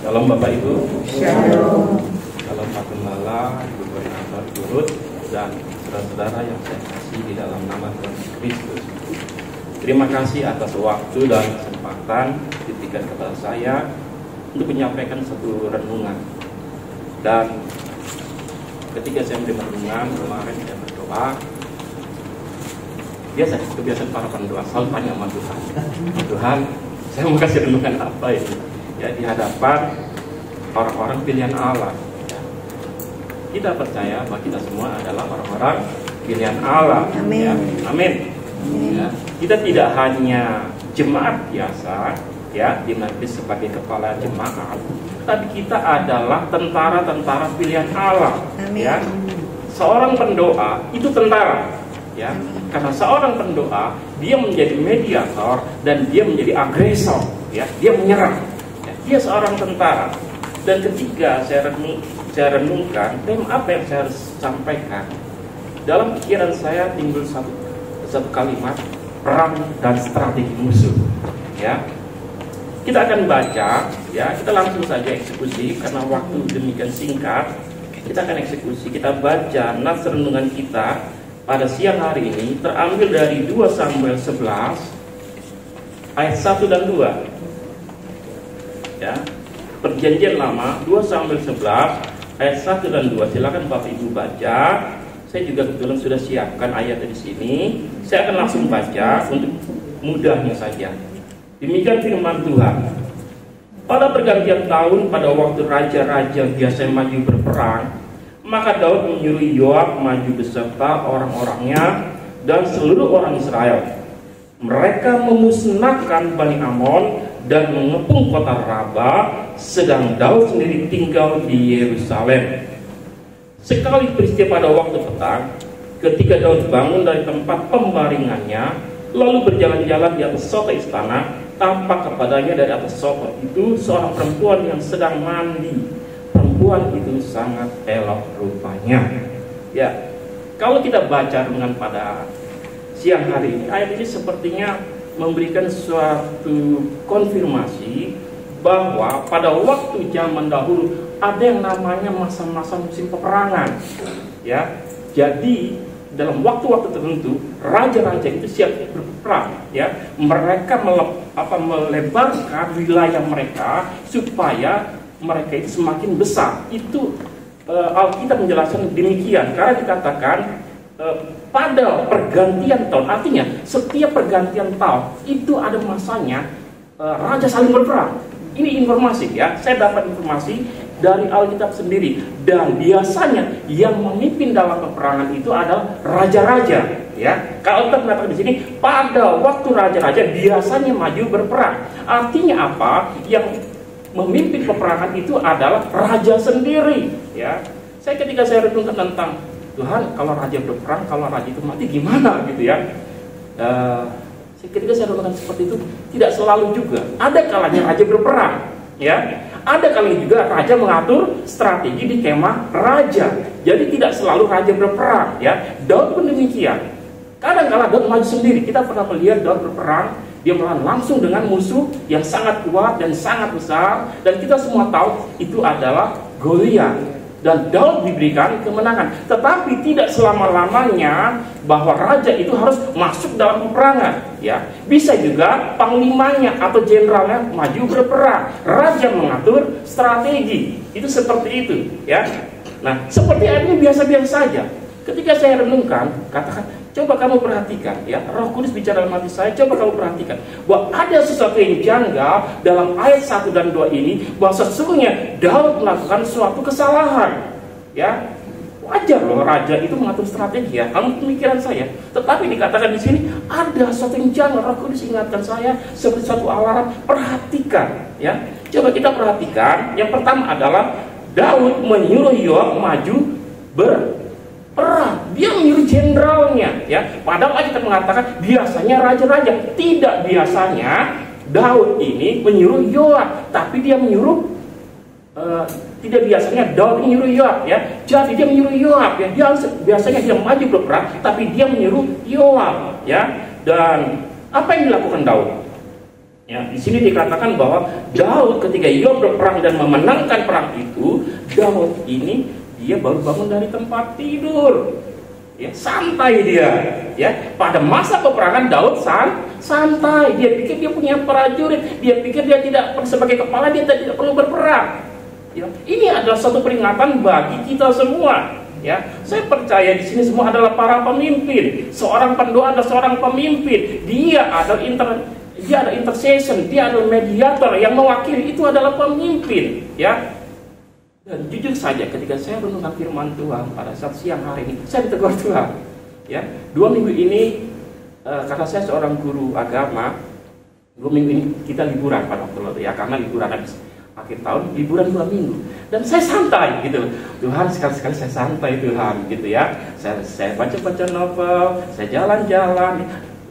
Shalom Bapak Ibu. Shalom. Shalom Pak Gembala, Ibu Koordinator Turut, dan saudara-saudara yang saya kasih di dalam nama Tuhan Kristus. Terima kasih atas waktu dan kesempatan diberikan kepada saya untuk menyampaikan satu renungan. Dan ketika saya menerima renungan kemarin, saya berdoa. Kebiasaan para pendoa selalu tanya sama Tuhan. Tuhan, saya mau kasih renungan apa ini? Ya, di hadapan orang-orang pilihan Allah. Ya. Kita percaya bahwa kita semua adalah orang-orang pilihan Allah. Amin. Ya. Amin. Ya. Kita tidak hanya jemaat biasa, ya, di majlis sebagai kepala jemaat, tapi kita adalah tentara-tentara pilihan Allah. Amin. Ya. Seorang pendoa itu tentara, ya, karena seorang pendoa dia menjadi mediator dan dia menjadi agresor, ya, dia menyerang. Dia seorang tentara. Dan ketika saya renungkan tema apa yang saya harus sampaikan, dalam pikiran saya timbul satu kalimat, perang dan strategi musuh. Ya, kita akan baca, ya, kita langsung saja eksekusi karena waktu demikian singkat. Kita akan eksekusi. Kita baca nas renungan kita pada siang hari ini terambil dari 2 Samuel 11 ayat 1 dan 2. Ya, Perjanjian Lama 2 Samuel 11 ayat 1 dan 2. Silakan Bapak Ibu baca. Saya juga kebetulan sudah siapkan ayat di sini. Saya akan langsung baca untuk mudahnya saja. Demikian firman Tuhan. Pada pergantian tahun, pada waktu raja-raja biasa maju berperang, maka Daud menyuruh Yoab maju beserta orang-orangnya dan seluruh orang Israel. Mereka memusnahkan Bani Amon dan mengepung kota Raba, sedang Daud sendiri tinggal di Yerusalem. Sekali peristiwa pada waktu petang, ketika Daud bangun dari tempat pembaringannya, lalu berjalan-jalan di atas soto istana, tampak kepadanya dari atas soto itu seorang perempuan yang sedang mandi. Perempuan itu sangat elok rupanya. Ya, kalau kita baca dengan pada siang hari ini, ayat ini sepertinya memberikan suatu konfirmasi bahwa pada waktu zaman dahulu ada yang namanya masa-masa musim peperangan. Ya, jadi dalam waktu-waktu tertentu raja-raja itu siap berperang. Ya, mereka melebarkan wilayah mereka supaya mereka itu semakin besar. Itu Alkitab menjelaskan demikian karena dikatakan pada pergantian tahun, artinya setiap pergantian tahun itu ada masanya raja saling berperang. Ini informasi, ya, saya dapat informasi dari Alkitab sendiri. Dan biasanya yang memimpin dalam peperangan itu adalah raja-raja. Ya, kalau kita mengatakan di sini pada waktu raja-raja biasanya maju berperang. Artinya apa? Yang memimpin peperangan itu adalah raja sendiri. Ya, ketika saya renungkan tentang Tuhan, kalau raja berperang, kalau raja itu mati gimana gitu ya. Ketika saya renungkan seperti itu, tidak selalu juga. Ada kalanya raja berperang, ya. Ada kalanya juga raja mengatur strategi di kemah raja. Jadi tidak selalu raja berperang, ya. Daud pun demikian. Kadang-kala Daud maju sendiri. Kita pernah melihat Daud berperang, dia melawan langsung dengan musuh yang sangat kuat dan sangat besar, dan kita semua tahu itu adalah Goliat. Dan Daud diberikan kemenangan. Tetapi tidak selama-lamanya bahwa raja itu harus masuk dalam peperangan. Ya, bisa juga panglimanya atau jenderalnya maju berperang. Raja mengatur strategi. Itu seperti itu. Ya. Nah, seperti ini biasa-biasa saja. Ketika saya renungkan, katakan, coba kamu perhatikan, ya, Roh Kudus bicara dalam hati saya. Coba kamu perhatikan bahwa ada sesuatu yang janggal dalam ayat 1 dan 2 ini, bahwa sesungguhnya Daud melakukan suatu kesalahan. Ya, wajar loh raja itu mengatur strategi, ya, dalam pemikiran saya. Tetapi dikatakan di sini ada sesuatu yang janggal. Roh Kudus ingatkan saya seperti suatu alarm. Perhatikan, ya. Coba kita perhatikan. Yang pertama adalah Daud menyuruh Yoab maju perang, dia menyuruh jenderalnya, ya. Padahal kita mengatakan biasanya raja-raja, tidak, biasanya Daud ini menyuruh Yoab, tapi dia menyuruh tidak, biasanya Daud menyuruh Yoab, ya. Jadi dia menyuruh Yoab, ya. Biasanya dia maju berperang, tapi dia menyuruh Yoab, ya. Dan apa yang dilakukan Daud? Ya, di sini dikatakan bahwa Daud ketika Yoab berperang dan memenangkan perang itu, Daud ini dia baru bangun dari tempat tidur, ya, santai dia, ya. Pada masa peperangan Daud santai, dia pikir dia punya prajurit, dia pikir dia tidak sebagai kepala dia tidak perlu berperang, ya. Ini adalah satu peringatan bagi kita semua, ya. Saya percaya di sini semua adalah para pemimpin. Seorang pendoa adalah seorang pemimpin, dia ada intercession, dia adalah mediator yang mewakili, itu adalah pemimpin, ya. Dan jujur saja ketika saya renungkan firman Tuhan pada saat siang hari ini, saya ditegur Tuhan, ya. 2 minggu ini karena saya seorang guru agama, 2 minggu ini kita liburan pada waktu lalu, ya, karena liburan habis akhir tahun, liburan 2 minggu, dan saya santai gitu. Tuhan, sekali-sekali saya santai Tuhan, gitu, ya. Saya baca-baca novel, saya jalan-jalan,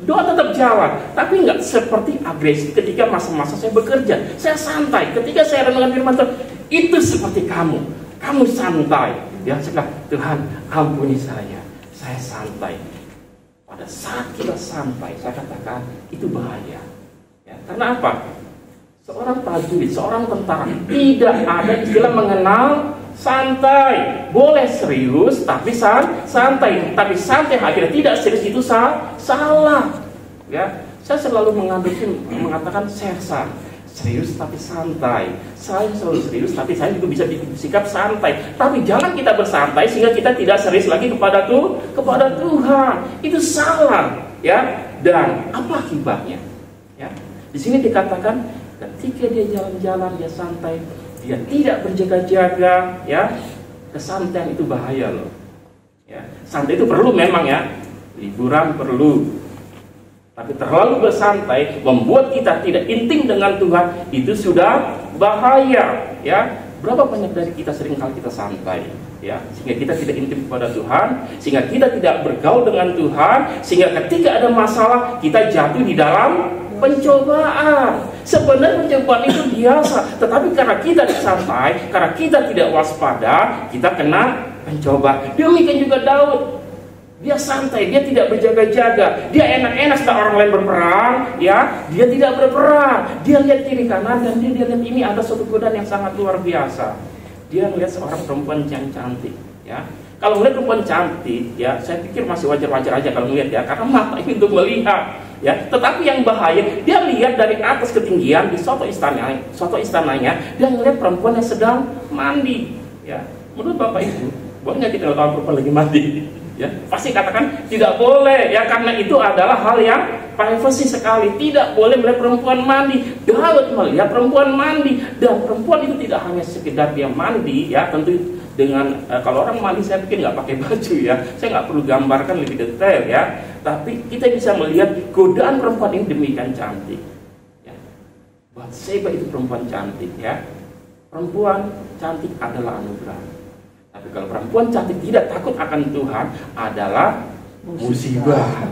doa tetap jalan, tapi nggak seperti agresif ketika masa-masa saya bekerja. Saya santai ketika saya renungkan firman Tuhan. Itu seperti kamu santai, ya. Tuhan, ampuni saya santai. Pada saat kita santai, saya katakan itu bahaya, ya. Karena apa? Seorang prajurit, seorang tentara tidak ada istilah mengenal santai. Boleh serius tapi santai, tapi santai akhirnya tidak serius itu salah, ya. Saya selalu mengatakan sersan, serius tapi santai. Saya selalu serius, tapi saya juga bisa bersikap santai. Tapi jangan kita bersantai sehingga kita tidak serius lagi kepada Tuhan. Itu salah, ya. Dan apa akibatnya? Ya. Di sini dikatakan ketika dia jalan-jalan, dia santai, dia tidak berjaga-jaga, ya. Kesantaian itu bahaya loh. Ya. Santai itu perlu memang, ya. Liburan perlu. Tapi terlalu bersantai membuat kita tidak intim dengan Tuhan, itu sudah bahaya, ya. Berapa banyak dari kita seringkali kita santai, ya, sehingga kita tidak intim kepada Tuhan, sehingga kita tidak bergaul dengan Tuhan, sehingga ketika ada masalah kita jatuh di dalam pencobaan. Sebenarnya pencobaan itu biasa, tetapi karena kita santai, karena kita tidak waspada, kita kena mencoba. Demikian juga Daud. Dia santai, dia tidak berjaga-jaga, dia enak-enak setelah orang lain berperang, ya, dia tidak berperang. Dia lihat kiri kanan dan dia lihat ini ada suatu godaan yang sangat luar biasa. Dia melihat seorang perempuan yang cantik, ya. Kalau melihat perempuan cantik, ya, saya pikir masih wajar-wajar aja kalau melihat, ya, karena mata ini untuk melihat, ya. Tetapi yang bahaya, dia lihat dari atas ketinggian di suatu istananya, dia melihat perempuan yang sedang mandi, ya. Menurut Bapak Ibu, boleh nggak kita lihat perempuan lagi mandi? Ya, pasti katakan tidak boleh, ya, karena itu adalah hal yang privasi sekali. Tidak boleh melihat perempuan mandi. Daud melihat perempuan mandi, dan perempuan itu tidak hanya sekedar dia mandi, ya, tentu dengan kalau orang mandi saya pikir nggak pakai baju, ya. Saya nggak perlu gambarkan lebih detail, ya. Tapi kita bisa melihat godaan perempuan ini demikian cantik, ya. Batseba itu perempuan cantik, ya. Perempuan cantik adalah anugerah. Tapi kalau perempuan cantik tidak takut akan Tuhan adalah musibah,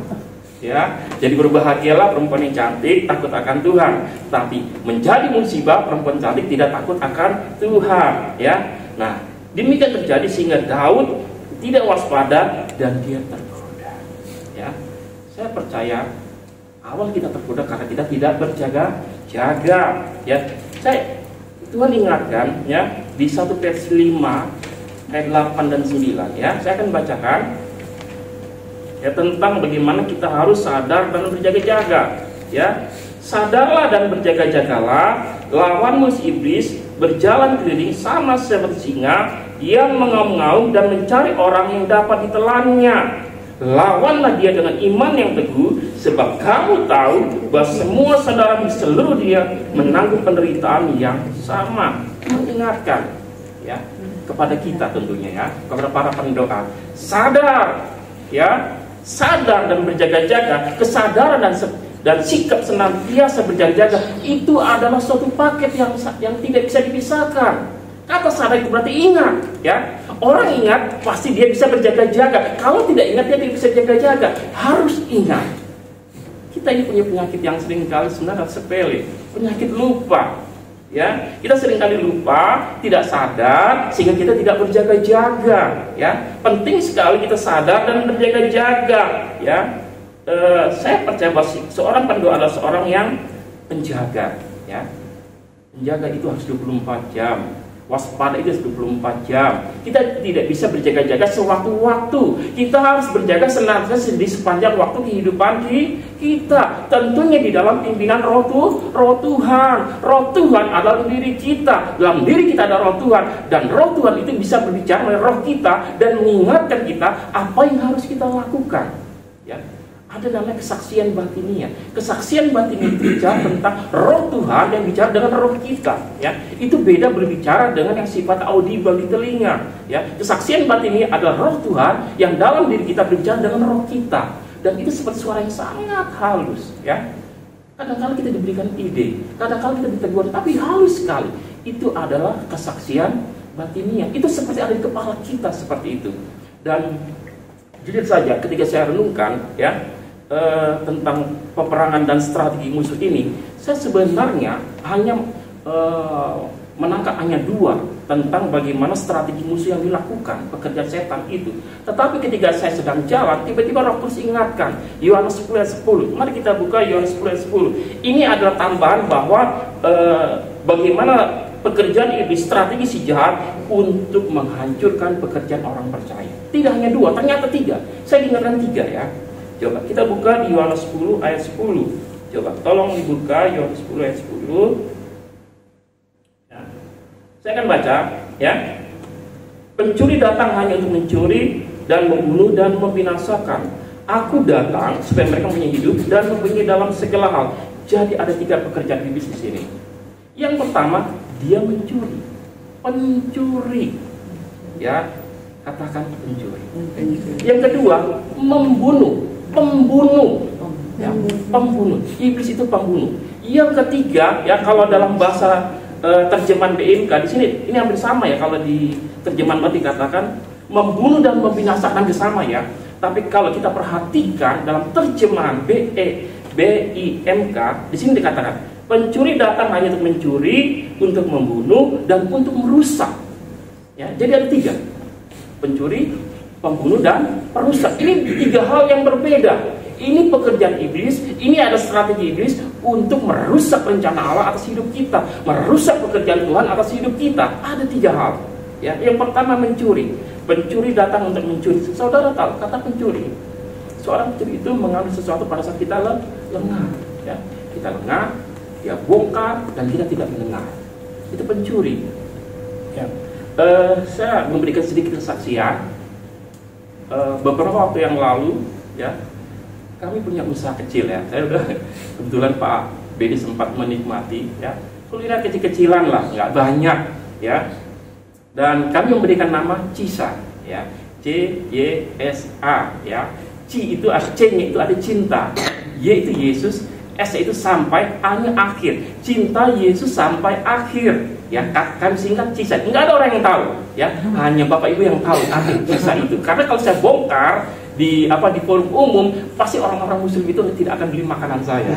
ya. Jadi berbahagialah perempuan yang cantik takut akan Tuhan. Tapi menjadi musibah perempuan cantik tidak takut akan Tuhan, ya. Nah, demikian terjadi sehingga Daud tidak waspada dan dia tergoda, ya. Saya percaya awal kita tergoda karena kita tidak berjaga-jaga, ya. Tuhan ingatkan, ya, di 1 Petrus 5 ayat 8 dan 9, ya. Saya akan bacakan, ya, tentang bagaimana kita harus sadar dan berjaga-jaga, ya. Sadarlah dan berjaga-jagalah, lawan musuh iblis berjalan keliling sama seperti singa yang mengaum-ngaum dan mencari orang yang dapat ditelannya. Lawanlah dia dengan iman yang teguh, sebab kamu tahu bahwa semua saudara di seluruh dia menanggung penderitaan yang sama. Mengingatkan, ya, kepada kita tentunya, ya, kepada para pendoa, sadar, ya, sadar dan berjaga-jaga. Kesadaran dan sikap senantiasa berjaga-jaga itu adalah suatu paket yang tidak bisa dipisahkan. Kata sadar itu berarti ingat, ya. Orang ingat pasti dia bisa berjaga-jaga. Kalau tidak ingat dia tidak bisa berjaga-jaga. Harus ingat. Kita ini punya penyakit yang sering kali sebenarnya sepele, penyakit lupa. Ya, kita sering kali lupa, tidak sadar, sehingga kita tidak berjaga-jaga. Ya, penting sekali kita sadar dan berjaga-jaga. Ya, saya percaya bahwa seorang pendoa adalah seorang yang penjaga. Ya, penjaga itu harus 24 jam. Waspada itu 24 jam. Kita tidak bisa berjaga-jaga sewaktu-waktu. Kita harus berjaga senantiasa di sepanjang waktu kehidupan kita. Tentunya di dalam pimpinan roh Tuhan. Roh Tuhan adalah diri kita. Dalam diri kita ada roh Tuhan. Dan roh Tuhan itu bisa berbicara melalui roh kita dan mengingatkan kita apa yang harus kita lakukan. Ya. Ada namanya kesaksian batiniah. Kesaksian batiniah itu bicara tentang roh Tuhan yang bicara dengan roh kita. Ya, itu beda berbicara dengan yang sifat audible di telinga. Ya, kesaksian batiniah adalah roh Tuhan yang dalam diri kita berbicara dengan roh kita. Dan itu seperti suara yang sangat halus. Ya, kadang-kadang kita diberikan ide, kadang-kadang kita ditegur, tapi halus sekali. Itu adalah kesaksian batiniah. Itu seperti ada di kepala kita seperti itu. Dan jujur saja, ketika saya renungkan, ya. Tentang peperangan dan strategi musuh ini, saya sebenarnya hanya menangkap hanya 2 tentang bagaimana strategi musuh yang dilakukan, pekerjaan setan itu. Tetapi ketika saya sedang jalan, tiba-tiba Roh Kudus ingatkan Yohanes 10:10. Mari kita buka Yohanes 10:10. Ini adalah tambahan bahwa bagaimana pekerjaan iblis, strategi si jahat untuk menghancurkan pekerjaan orang percaya. Tidak hanya 2, ternyata 3. Saya ingatkan 3 ya. Coba kita buka di Yohanes 10 ayat 10. Coba tolong dibuka Yohanes 10 ayat 10. Ya. Saya akan baca ya. Pencuri datang hanya untuk mencuri dan membunuh dan membinasakan. Aku datang supaya mereka punya hidup dan mempunyai dalam segala hal. Jadi ada 3 pekerjaan iblis di sini. Yang pertama, dia mencuri. Pencuri. Ya, katakan pencuri. Yang kedua, membunuh. Pembunuh, ya, pembunuh. Iblis itu pembunuh. Yang ketiga, ya kalau dalam bahasa terjemahan BMK di sini ini hampir sama ya. Kalau di terjemahan Barat dikatakan membunuh dan membinasakan sama ya. Tapi kalau kita perhatikan dalam terjemahan BIMK di sini dikatakan pencuri datang hanya untuk mencuri, untuk membunuh dan untuk merusak. Ya, jadi ada 3. Pencuri, pembunuh dan perusak. Ini 3 hal yang berbeda. Ini pekerjaan iblis, ini ada strategi iblis untuk merusak rencana Allah atas hidup kita, merusak pekerjaan Tuhan atas hidup kita. Ada 3 hal. Ya, yang pertama mencuri. Pencuri datang untuk mencuri. Saudara tahu kata pencuri? Seorang pencuri itu mengambil sesuatu pada saat kita lengah. Ya, kita lengah, dia bongkar dan kita tidak mendengar. Itu pencuri. Ya. Saya memberikan sedikit kesaksian. Beberapa waktu yang lalu ya kami punya usaha kecil ya. Saya udah kebetulan Pak Bedi sempat menikmati ya kuliner kecil-kecilan lah, nggak banyak ya. Dan kami memberikan nama Cisa ya, CYSA ya. C itu C-nya itu ada cinta, Y itu Yesus, S itu sampai, A-nya akhir. Cinta Yesus sampai akhir. Ya, kami singkat Cisa. Enggak ada orang yang tahu, ya. Hanya Bapak Ibu yang tahu arti Cisa itu. Karena kalau saya bongkar di forum umum, pasti orang-orang Muslim itu tidak akan beli makanan saya.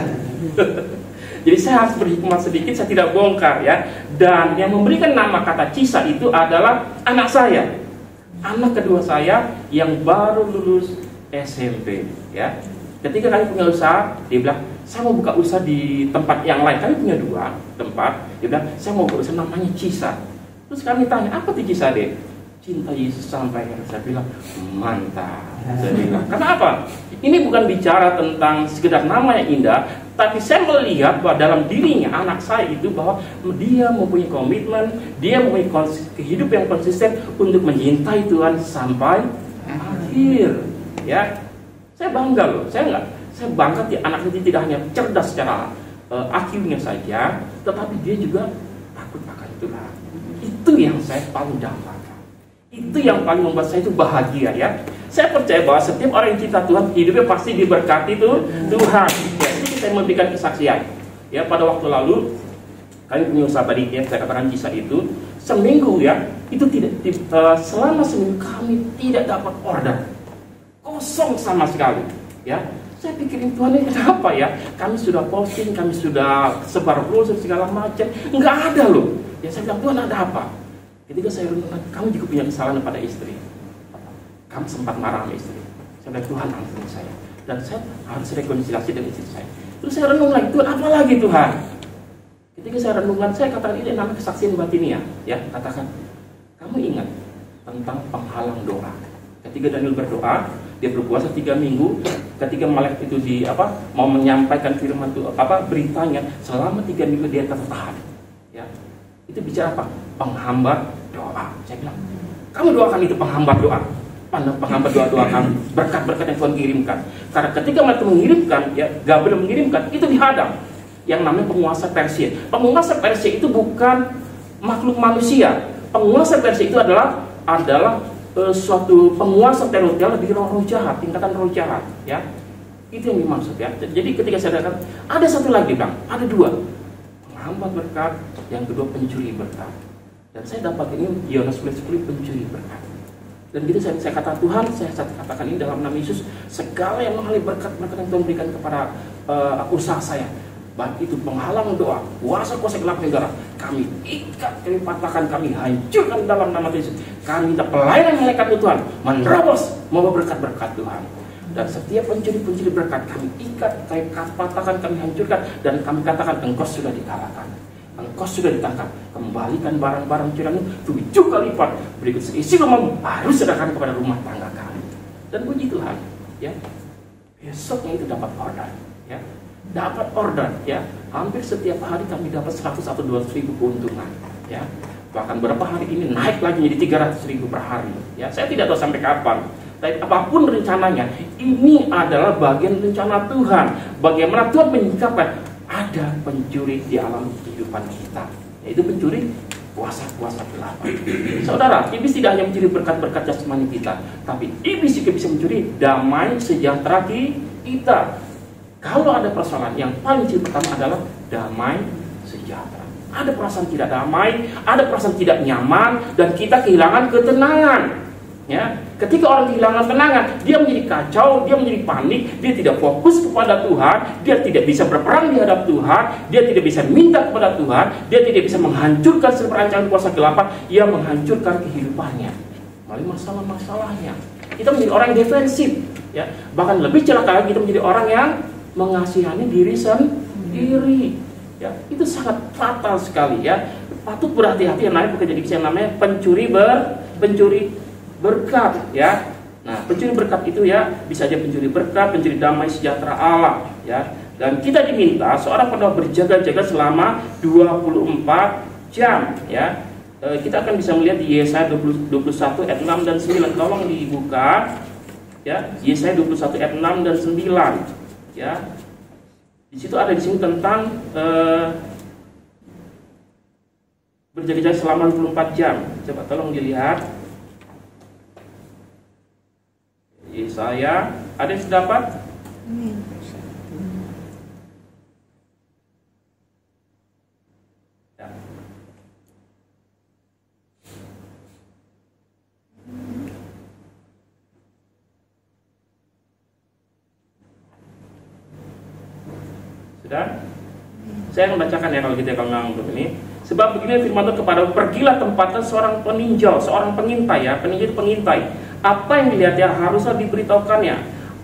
Jadi saya harus berhikmat sedikit, saya tidak bongkar ya. Dan yang memberikan nama kata Cisa itu adalah anak saya, anak kedua saya yang baru lulus SMP, ya. Ketika kami punya usaha, dia bilang, saya mau buka usaha di tempat yang lain. Kami punya 2 tempat. Dia bilang, saya mau buka usaha namanya Cisa. Terus kami tanya, apa tuh Cisa deh? Cinta Yesus sampai. Saya bilang, mantap. Saya bilang, kenapa? Ini bukan bicara tentang sekedar nama yang indah, tapi saya melihat bahwa dalam dirinya anak saya itu bahwa dia mempunyai komitmen, dia mempunyai kehidupan yang konsisten untuk mencintai Tuhan sampai akhir. Ya. Saya bangga loh, saya bangga anak itu tidak hanya cerdas secara IQ-nya saja, tetapi dia juga takut akan Tuhan. Itu yang saya paling dambakan. Itu yang paling membuat saya itu bahagia ya. Saya percaya bahwa setiap orang yang cinta Tuhan, hidupnya pasti diberkati tuh Tuhan. Ya, ini saya memberikan kesaksian. Ya, pada waktu lalu kami punya usaha tadi ya, saya katakan Cisa itu. seminggu ya, itu selama seminggu kami tidak dapat order, kosong sama sekali ya. Saya pikirin, Tuhan, ini kenapa ya? Kami sudah posting, kami sudah sebar brosur segala macam, nggak ada loh. Ya saya bilang, Tuhan, ada apa? Ketika saya renungkan, kamu juga punya kesalahan pada istri. Kamu sempat marah sama istri. Saya bilang, Tuhan, ampuni saya. Dan saya harus rekonsiliasi dengan istri saya. Terus saya renung lagi, Tuhan, apa lagi Tuhan? Ketika saya renungkan, saya katakan, ini namanya kesaksian batinia. Ya, katakan, kamu ingat tentang penghalang doa. Ketika Daniel berdoa, dia berpuasa 3 minggu. Ketika malaikat itu mau menyampaikan firman itu beritanya, selama 3 minggu dia tertahan. Ya, itu bicara apa? Penghambat doa. Saya bilang, kamu doakan itu penghambat doa. Mana penghambat doa kamu? Berkat-berkat yang Tuhan kirimkan. Karena ketika malaikat mengirimkan, ya Gabriel mengirimkan, itu dihadang. Yang namanya penguasa Persia. Penguasa Persia itu bukan makhluk manusia. Penguasa Persia itu adalah suatu penguasa teritorial di roh jahat, tingkatan roh jahat, ya. Itu yang dimaksud ya. Jadi ketika saya katakan ada satu lagi, Bang, ada 2. Penghambat berkat, yang kedua pencuri berkat. Dan saya dapat ini Yohanes 10 pencuri berkat. Dan gitu saya kata, Tuhan, saya katakan ini dalam nama Yesus, segala yang mengalir berkat-berkat yang Tuhan berikan kepada usaha saya, baik itu penghalang doa, kuasa-kuasa gelap negara, kami ikat, kami patahkan, kami hancurkan dalam nama Yesus. Kami minta pelayanan malaikat Tuhan menerobos membawa berkat-berkat Tuhan. Dan setiap pencuri-pencuri berkat kami ikat, kami patahkan, kami hancurkan, dan kami katakan, engkau sudah dikalahkan, engkau sudah ditangkap. Kembalikan barang-barang curianmu 7 kali lipat. Berikut seisi rumahmu harus serahkan kepada rumah tangga kami. Dan puji Tuhan, ya. Besoknya itu dapat order, ya. Dapat order, ya. Hampir setiap hari kami dapat 100 atau 200 ribu keuntungan, ya. Bahkan beberapa hari ini naik lagi menjadi 300 ribu per hari, ya. Saya tidak tahu sampai kapan. Tapi apapun rencananya, ini adalah bagian rencana Tuhan. Bagaimana Tuhan menyikapi ada pencuri di alam kehidupan kita, yaitu pencuri kuasa-kuasa gelap. Saudara, iblis tidak hanya mencuri berkat-berkat jasmani kita, tapi iblis juga bisa mencuri damai sejahtera kita. Kalau ada persoalan, yang paling pertama adalah damai sejahtera. Ada perasaan tidak damai, ada perasaan tidak nyaman, dan kita kehilangan ketenangan. Ya, ketika orang kehilangan ketenangan, dia menjadi kacau, dia menjadi panik, dia tidak fokus kepada Tuhan, dia tidak bisa berperang di hadap Tuhan, dia tidak bisa minta kepada Tuhan, dia tidak bisa menghancurkan seperancangan kuasa kegelapan yang menghancurkan kehidupannya melalui masalah-masalahnya. Kita menjadi orang yang defensif, ya. Bahkan lebih celaka lagi, kita menjadi orang yang mengasihani diri sendiri. Ya, itu sangat fatal sekali, ya. Patut berhati-hati yang namanya bukan jadi yang namanya pencuri berkat, ya. Nah, pencuri berkat itu ya bisa aja pencuri berkat, pencuri damai sejahtera Allah, ya. Dan kita diminta seorang pendeta berjaga-jaga selama 24 jam, ya. Kita akan bisa melihat di Yesaya 21 ayat 6 dan 9. Tolong dibuka, ya. Yesaya 21 ayat 6 dan 9, ya. Di situ ada di sini tentang berjaga-jaga selama 24 jam. Coba tolong dilihat. Yesaya, ada yang sudah dapat? Ya. Sudah? Saya akan bacakan ya kalau gitu ya, kalau memang belum ini. Sebab begini firman Tuhan kepada, pergilah tempatkan seorang peninjau, seorang pengintai, ya. Peninjau itu pengintai. Apa yang dilihat ya harusnya diberitahukannya.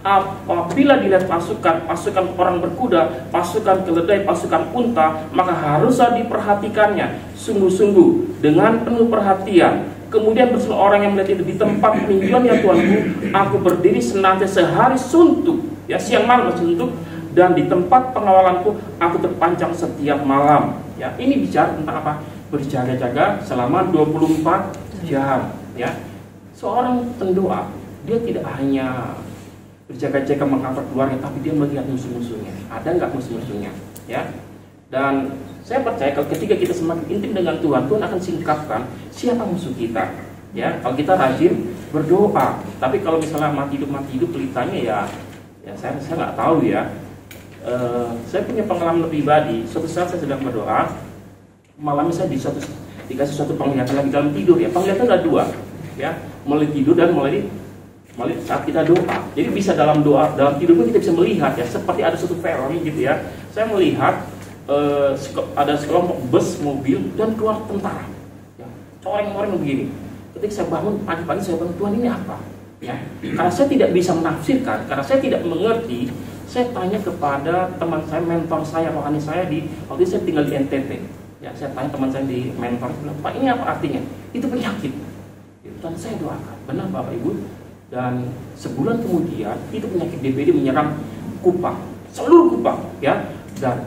Apabila dilihat pasukan orang berkuda, pasukan keledai, pasukan unta, maka harusnya diperhatikannya sungguh-sungguh dengan penuh perhatian. Kemudian bersama orang yang melihat itu, di tempat peninjauan ya Tuanku, aku berdiri senantiasa sehari suntuk, ya, siang malam suntuk, dan di tempat pengawalanku aku terpancang setiap malam. Ya, ini bicara tentang apa? Berjaga-jaga selama 24 jam, ya. Seorang pendoa, dia tidak hanya berjaga-jaga mengcover keluarga, tapi dia melihat musuh-musuhnya. Ada nggak musuh-musuhnya? Ya. Dan saya percaya kalau ketika kita semakin intim dengan Tuhan, Tuhan akan singkapkan siapa musuh kita. Ya, kalau kita rajin berdoa. Tapi kalau misalnya mati hidup pelitanya ya saya nggak tahu ya. Saya punya pengalaman pribadi. Suatu saat saya sedang berdoa, malamnya saya dikasih suatu penglihatan lagi dalam tidur ya. Penglihatan ada dua ya, mulai tidur dan mulai saat kita doa. Jadi bisa dalam tidur pun kita bisa melihat ya, seperti ada suatu film gitu ya. Saya melihat ada sekelompok bus mobil dan keluar tentara ya, coreng-coreng begini. Ketika saya bangun pagi-pagi, saya bangun, Tuhan ini apa ya? Karena saya tidak bisa menafsirkan, karena saya tidak mengerti, saya tanya kepada teman saya, mentor saya, rohani saya waktu itu saya tinggal di NTT ya. Saya tanya teman saya di mentor, bilang, Pak, ini apa artinya? Itu penyakit. Dan saya doakan, benar Bapak Ibu. Dan sebulan kemudian itu penyakit DBD menyerang Kupang, seluruh Kupang ya, dan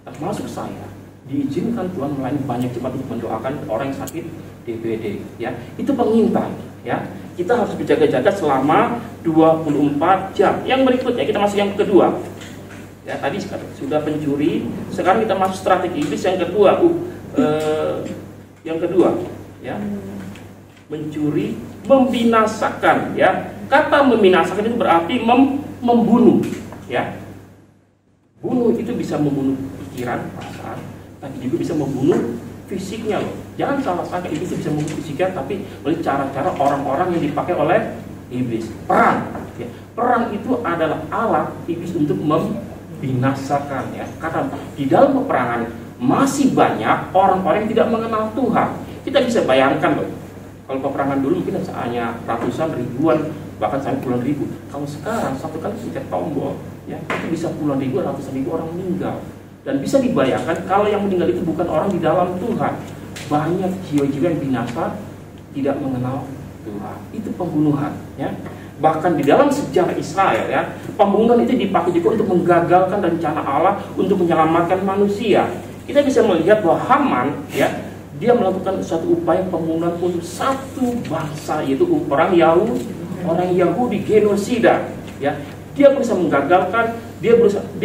termasuk saya. Diizinkan Tuhan melayani banyak jemaat untuk mendoakan orang yang sakit DBD ya. Itu pengintai ya. Kita harus berjaga-jaga selama 24 jam. Yang berikutnya kita masuk yang kedua ya. Tadi sudah pencuri, sekarang kita masuk strategi iblis yang kedua. Yang kedua ya, mencuri, membinasakan ya. Kata membinasakan itu berarti membunuh ya. Bunuh itu bisa membunuh pikiran, perasaan, tapi juga bisa membunuh fisiknya loh. Jangan salah sangka iblis bisa membunuh fisiknya, tapi oleh cara-cara orang-orang yang dipakai oleh iblis. Perang ya. Perang itu adalah alat iblis untuk membinasakan ya. Karena di dalam peperangan masih banyak orang-orang yang tidak mengenal Tuhan. Kita bisa bayangkan loh, kalau peperangan dulu mungkin hanya ratusan, ribuan, bahkan sampai puluhan ribu. Kalau sekarang satu kali pencet tombol ya, itu bisa puluhan ribu, ratusan ribu orang meninggal. Dan bisa dibayangkan kalau yang meninggal itu bukan orang di dalam Tuhan. Banyak jiwa-jiwa yang binasa tidak mengenal Tuhan. Itu pembunuhan ya. Bahkan di dalam sejarah Israel ya, pembunuhan itu dipakai juga untuk menggagalkan rencana Allah untuk menyelamatkan manusia. Kita bisa melihat bahwa Haman ya, dia melakukan suatu upaya pembunuhan untuk satu bangsa, yaitu orang Yahudi, genosida ya. Dia berusaha menggagalkan, dia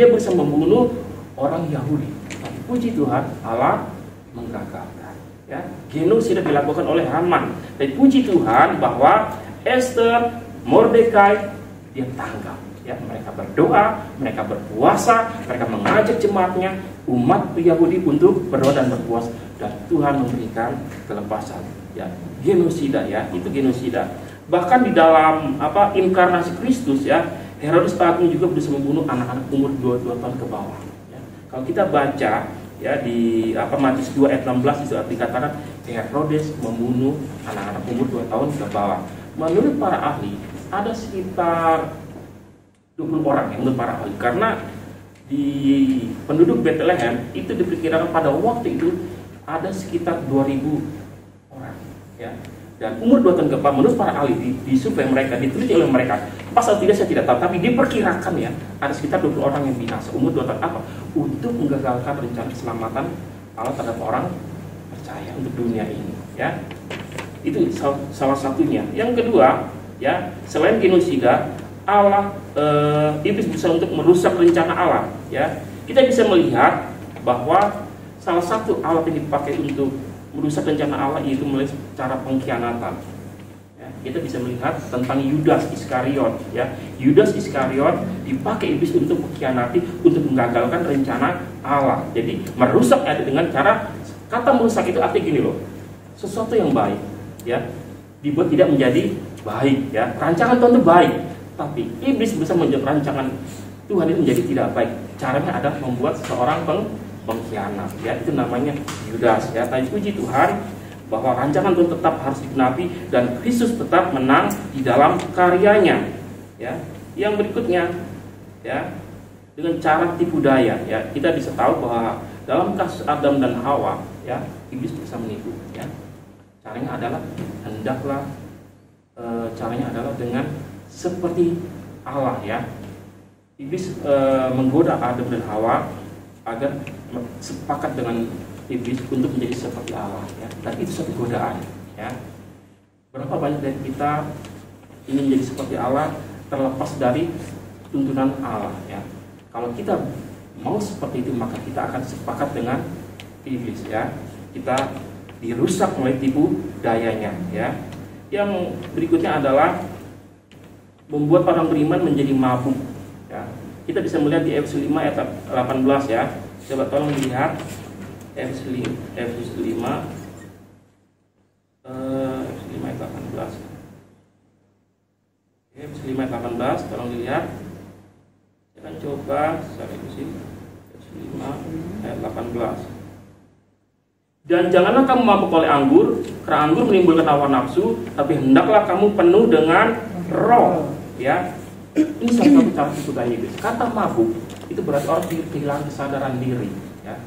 berusaha membunuh orang Yahudi. Tapi puji Tuhan, Allah menggagalkan ya. Genosida dilakukan oleh Haman. Dan puji Tuhan bahwa Esther, Mordekai dia tanggap ya. Mereka berdoa, mereka berpuasa, mereka mengajak jemaatnya, umat Yahudi untuk berdoa dan berpuasa, dan Tuhan memberikan kelepasan ya. Genosida ya, itu genosida. Bahkan di dalam inkarnasi Kristus ya, Herodes Agung juga bisa membunuh anak-anak umur 22 tahun ke bawah ya. Kalau kita baca ya di Matius 2 ayat 16 itu dikatakan Herodes membunuh anak-anak umur 2 tahun ke bawah. Menurut para ahli ada sekitar 20 orang yang menurut para ahli, karena di penduduk Bethlehem itu diperkirakan pada waktu itu ada sekitar 2000 orang ya. Dan umur 2 tahun ke bawah menurut para ahli di survei mereka, diteliti oleh mereka, pasal tidak saya tidak tahu, tapi diperkirakan ya ada sekitar 20 orang yang binasa umur 2 tahun apa? Untuk menggagalkan rencana keselamatan Allah terhadap orang percaya untuk dunia ini ya. Itu salah satunya. Yang kedua ya, selain genosida, Allah iblis berusaha untuk merusak rencana Allah ya. Kita bisa melihat bahwa salah satu alat yang dipakai untuk merusak rencana Allah itu melalui cara pengkhianatan ya. Kita bisa melihat tentang Yudas Iskariot ya. Yudas Iskariot dipakai iblis untuk mengkhianati, untuk menggagalkan rencana Allah. Jadi merusak ada dengan cara, kata merusak itu artinya gini loh, sesuatu yang baik ya dibuat tidak menjadi baik ya. Rancangan Tuhan itu baik, tapi iblis bisa membuat rancangan Tuhan itu menjadi tidak baik. Caranya adalah membuat seorang pengkhianat ya. Itu namanya Yudas ya. Tapi puji Tuhan bahwa rancangan Tuhan tetap harus digenapi dan Kristus tetap menang di dalam karyanya ya. Yang berikutnya ya, dengan cara tipu daya ya, kita bisa tahu bahwa dalam kasus Adam dan Hawa ya, iblis bisa menipu ya. Caranya adalah caranya adalah dengan seperti Allah ya. Iblis menggoda Adam dan Hawa agar sepakat dengan iblis untuk menjadi seperti Allah ya. Dan itu satu godaan ya. Berapa banyak dari kita ingin menjadi seperti Allah terlepas dari tuntunan Allah ya. Kalau kita mau seperti itu, maka kita akan sepakat dengan iblis ya. Kita dirusak oleh tipu dayanya ya. Yang berikutnya adalah membuat orang beriman menjadi mabuk ya. Kita bisa melihat di Efesus 5 ayat 18 ya. Coba tolong dilihat Efesus 5 lihat. Saya akan coba saya revisi 5 ayat 18. Dan janganlah kamu mabuk oleh anggur, karena anggur menimbulkan hawa nafsu, tapi hendaklah kamu penuh dengan roh. Ya, ini salah satu cara tipu daya iblis. Kata mabuk itu berarti orang kehilangan kesadaran diri. Ya.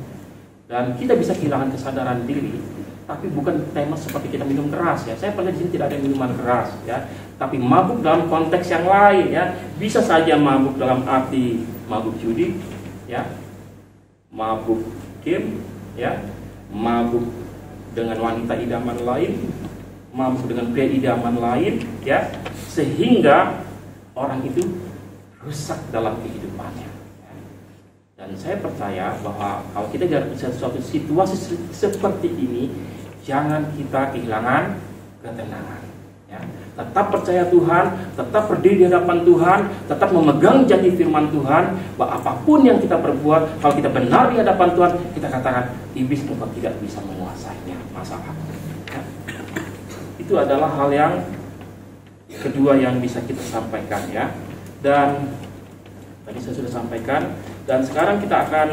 Dan kita bisa kehilangan kesadaran diri, tapi bukan tema seperti kita minum keras. Ya, saya pernah di sini tidak ada minuman keras. Ya, tapi mabuk dalam konteks yang lain. Ya, bisa saja mabuk dalam arti mabuk judi, ya, mabuk game, ya, mabuk dengan wanita idaman lain, mabuk dengan pria idaman lain, ya, sehingga orang itu rusak dalam kehidupannya. Dan saya percaya bahwa kalau kita dalam suatu situasi seperti ini, jangan kita kehilangan ketenangan. Ya. Tetap percaya Tuhan, tetap berdiri di hadapan Tuhan, tetap memegang janji firman Tuhan, bahwa apapun yang kita perbuat, kalau kita benar di hadapan Tuhan, kita katakan iblis engkau tidak bisa menguasainya masalah. Ya. Itu adalah hal yang kedua yang bisa kita sampaikan, ya. Dan tadi saya sudah sampaikan, dan sekarang kita akan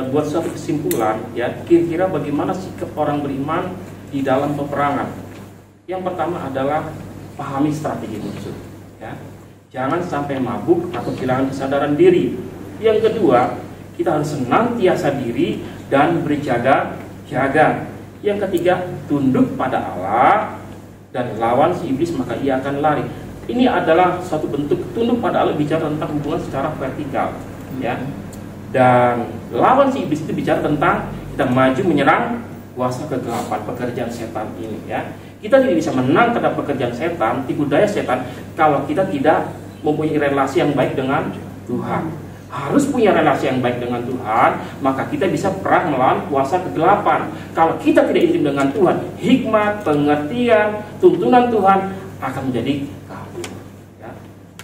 buat suatu kesimpulan, ya, kira-kira bagaimana sikap orang beriman di dalam peperangan. Yang pertama adalah pahami strategi musuh, ya. Jangan sampai mabuk atau kehilangan kesadaran diri. Yang kedua, kita harus senantiasa diri dan berjaga-jaga. Yang ketiga, tunduk pada Allah dan lawan si iblis maka ia akan lari. Ini adalah suatu bentuk tunduk pada Allah, bicara tentang hubungan secara vertikal, ya. Dan lawan si iblis itu bicara tentang kita maju menyerang kuasa kegelapan, pekerjaan setan ini, ya. Kita tidak bisa menang terhadap pekerjaan setan, tipu daya setan, kalau kita tidak mempunyai relasi yang baik dengan Tuhan. Harus punya relasi yang baik dengan Tuhan, maka kita bisa perang melawan kuasa kegelapan. Kalau kita tidak intim dengan Tuhan, hikmat, pengertian, tuntunan Tuhan akan menjadi kabur. Ya.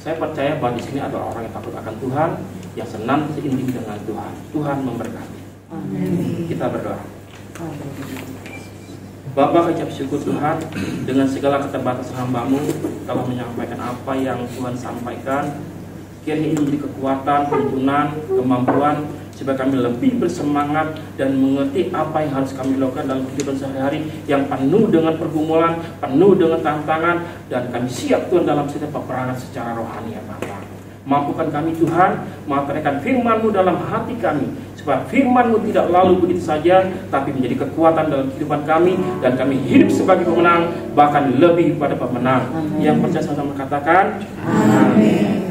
Saya percaya bahwa di sini ada orang yang takut akan Tuhan, yang senantiasa intim dengan Tuhan. Tuhan memberkati. Amin. Kita berdoa. Bapa, kami ucap syukur Tuhan, dengan segala keterbatasan hamba-Mu telah menyampaikan apa yang Tuhan sampaikan. Kiranya ini menjadi kekuatan, tuntunan, kemampuan supaya kami lebih bersemangat dan mengerti apa yang harus kami lakukan dalam kehidupan sehari-hari yang penuh dengan pergumulan, penuh dengan tantangan, dan kami siap Tuhan dalam setiap peperangan secara rohani, ya Bapa. Mampukan kami Tuhan mempraktikkan firman-Mu dalam hati kami, supaya firman-Mu tidak lalu begitu saja, tapi menjadi kekuatan dalam kehidupan kami, dan kami hidup sebagai pemenang, bahkan lebih pada pemenang. Amin. Yang percaya sama-sama katakan amin.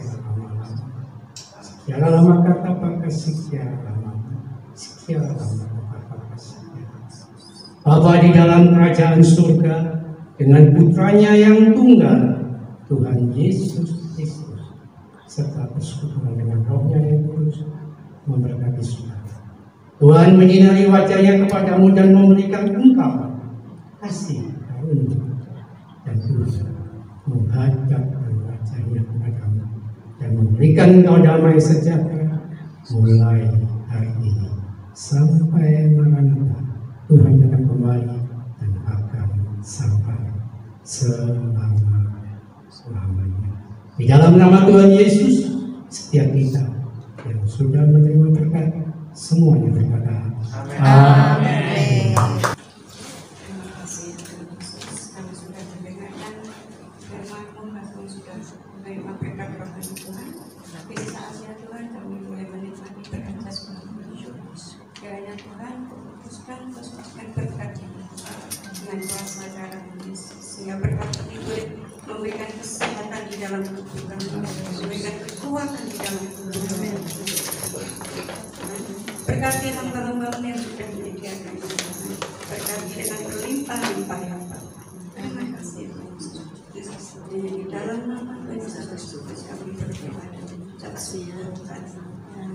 sekian lama. Sekian lama kata pakai sekian lama. Sekian lama kata pakai sekian. Bapa di dalam kerajaan surga dengan putranya yang tunggal, Tuhan Yesus Kristus, serta persekutuan dengan Roh-Nya yang kudus memberkati saudara. Tuhan menyinari wajahnya kepadamu dan memberikan engkau kasih karunia, dan Tuhan menghadapkan wajahnya kepadamu dan memberikan engkau damai sejahtera mulai hari ini sampai Maranatha. Tuhan akan kembali dan akan sampai selama-lamanya. Di dalam nama Tuhan Yesus, setiap kita yang sudah menerima berkat, semuanya berkata amin. Terima kasih Tuhan Yesus, kami sudah mendengarkan firman-Mu, kami sudah menerima berkat rohani Tuhan. Ini saatnya Tuhan kami boleh menikmati berkat jasmani Yesus. Kiranya Tuhan putuskan berkat ini dengan kuasa darah Yesus, sehingga berkat ini boleh memberikan kesehatan di dalam tubuh kami, memberikan kekuatan di dalam tubuh kami. Berkati hamba-hamba-Mu yang sudah menyediakan, berkati dengan berlimpah-limpah ya Pak. Terima kasih Yesus. Di dalam nama Tuhan Yesus Kristus kami berdoa dan mengucap syukur.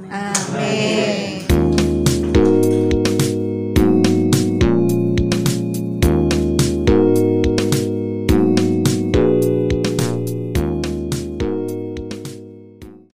Amin.